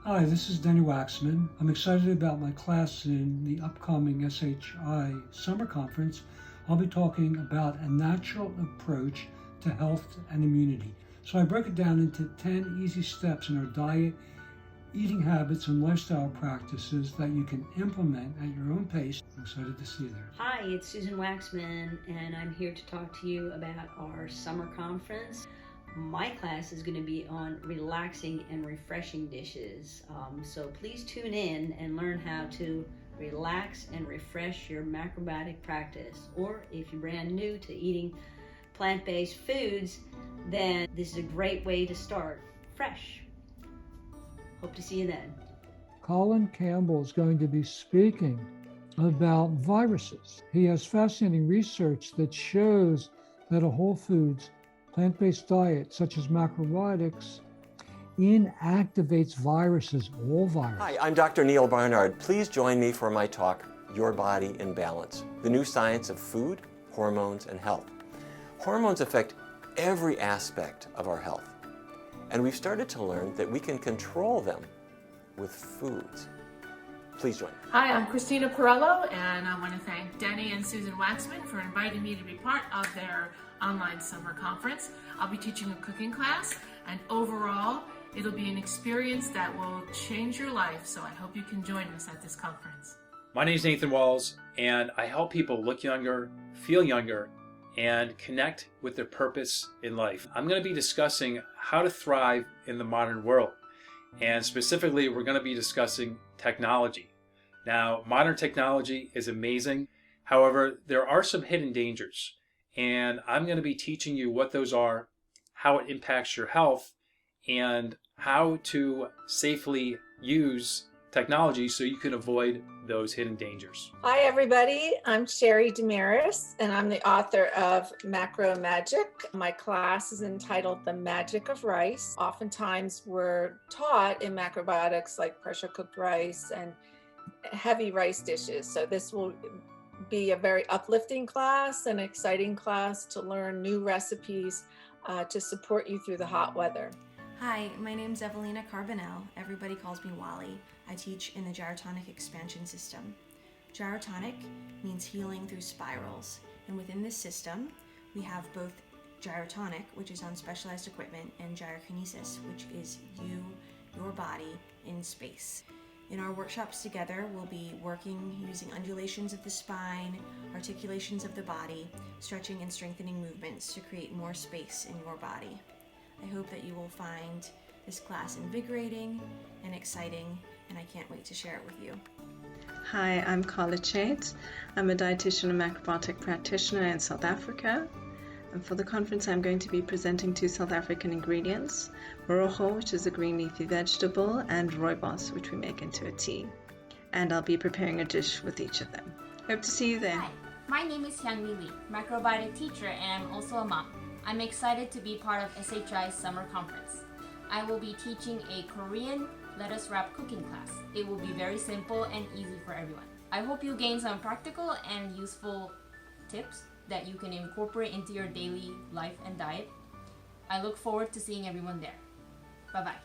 Hi, this is Denny Waxman. I'm excited about my class in the upcoming SHI Summer Conference. I'll be talking about a natural approach to health and immunity. So I broke it down into 10 easy steps in our diet, eating habits, and lifestyle practices that you can implement at your own pace. I'm excited to see you there. Hi, it's Susan Waxman, and I'm here to talk to you about our summer conference. My class is going to be on relaxing and refreshing dishes. So please tune in and learn how to relax and refresh your macrobiotic practice. Or if you're brand new to eating plant-based foods, then this is a great way to start fresh. Hope to see you then. Colin Campbell is going to be speaking about viruses. He has fascinating research that shows that a whole foods plant-based diet, such as macrobiotics, inactivates viruses, all viruses. Hi, I'm Dr. Neil Barnard. Please join me for my talk, Your Body in Balance, the new science of food, hormones, and health. Hormones affect every aspect of our health, and we've started to learn that we can control them with foods. Please join me. Hi, I'm Christina Perello, and I want to thank Denny and Susan Waxman for inviting me to be part of their online summer conference. I'll be teaching a cooking class, and overall, it'll be an experience that will change your life, so I hope you can join us at this conference. My name is Nathan Walls, and I help people look younger, feel younger, and connect with their purpose in life. I'm going to be discussing how to thrive in the modern world, and specifically, we're going to be discussing technology. Now, modern technology is amazing. However, there are some hidden dangers, and I'm going to be teaching you what those are, how it impacts your health, and how to safely use technology so you can avoid those hidden dangers. Hi everybody, I'm Sheri Damaris, and I'm the author of Macro Magic. My class is entitled The Magic of Rice. Oftentimes we're taught in macrobiotics like pressure cooked rice and heavy rice dishes. So this will be a very uplifting class, an exciting class to learn new recipes to support you through the hot weather. Hi, my name's Evelina Carbonell. Everybody calls me Wally. I teach in the gyrotonic expansion system. Gyrotonic means healing through spirals, and within this system, we have both gyrotonic, which is on specialized equipment, and gyrokinesis, which is you, your body, in space. In our workshops together, we'll be working using undulations of the spine, articulations of the body, stretching and strengthening movements to create more space in your body. I hope that you will find this class invigorating and exciting, and I can't wait to share it with you. Hi, I'm Karla Cloete. I'm a dietitian and macrobiotic practitioner in South Africa. And for the conference, I'm going to be presenting 2 South African ingredients, morogo, which is a green leafy vegetable, and rooibos, which we make into a tea. And I'll be preparing a dish with each of them. Hope to see you there. Hi, my name is Hyungmi Lee, macrobiotic teacher, and I'm also a mom. I'm excited to be part of SHI's summer conference. I will be teaching a Korean lettuce wrap cooking class. It will be very simple and easy for everyone. I hope you gain some practical and useful tips that you can incorporate into your daily life and diet. I look forward to seeing everyone there. Bye-bye.